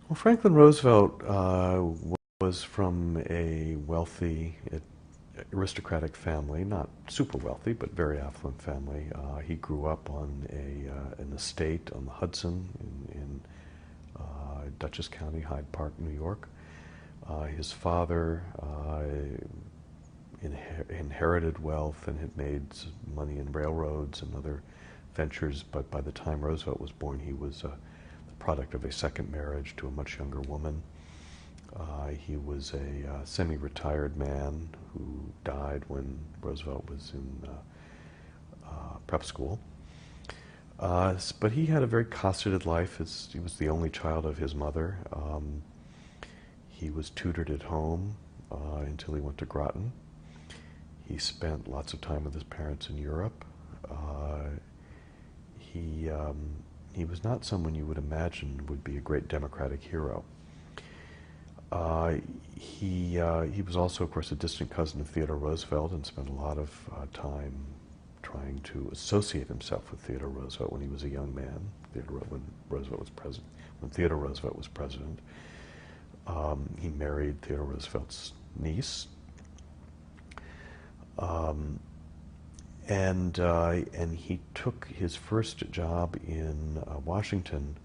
Well, Franklin Roosevelt was from a wealthy, aristocratic family, not super wealthy, but very affluent family. He grew up on an estate on the Hudson in Dutchess County, Hyde Park, New York. His father inherited wealth and had made money in railroads and other ventures, but by the time Roosevelt was born, he was the product of a second marriage to a much younger woman. He was a semi-retired man who died when Roosevelt was in prep school. But he had a very cosseted life. He was the only child of his mother. He was tutored at home until he went to Groton. He spent lots of time with his parents in Europe. He was not someone you would imagine would be a great democratic hero. He was also, of course, a distant cousin of Theodore Roosevelt and spent a lot of time trying to associate himself with Theodore Roosevelt when he was a young man. When Theodore Roosevelt was president, he married Theodore Roosevelt's niece, and he took his first job in Washington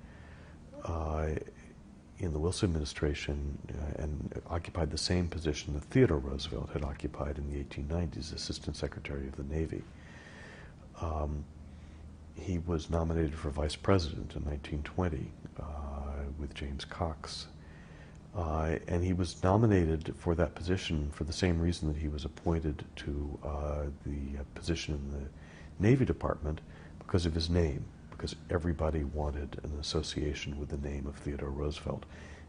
in the Wilson administration and occupied the same position that Theodore Roosevelt had occupied in the 1890s, Assistant Secretary of the Navy. He was nominated for vice president in 1920 with James Cox. And he was nominated for that position for the same reason that he was appointed to the position in the Navy Department, because of his name, because everybody wanted an association with the name of Theodore Roosevelt.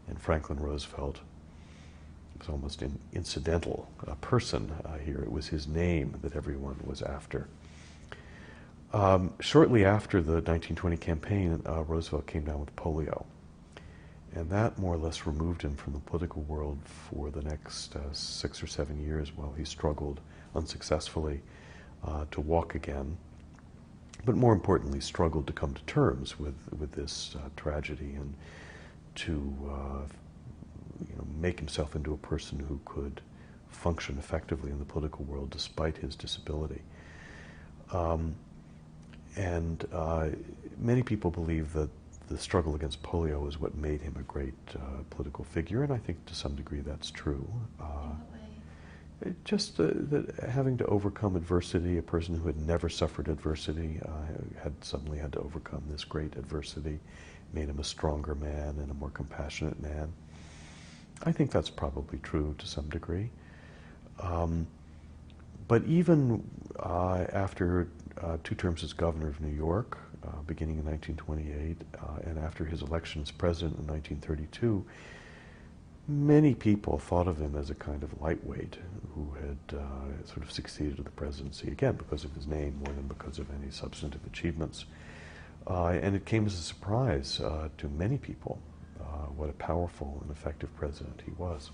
And Franklin Roosevelt was almost an incidental person here. It was his name that everyone was after. Shortly after the 1920 campaign, Roosevelt came down with polio. And that more or less removed him from the political world for the next 6 or 7 years while he struggled unsuccessfully to walk again. But more importantly, struggled to come to terms with this tragedy and to make himself into a person who could function effectively in the political world despite his disability. Many people believe that the struggle against polio is what made him a great political figure, and I think to some degree that's true. Just that having to overcome adversity, a person who had never suffered adversity had suddenly had to overcome this great adversity, made him a stronger man and a more compassionate man. I think that's probably true to some degree. But even after 2 terms as governor of New York, beginning in 1928, and after his election as president in 1932, many people thought of him as a kind of lightweight who had sort of succeeded to the presidency, again, because of his name more than because of any substantive achievements. And it came as a surprise to many people what a powerful and effective president he was.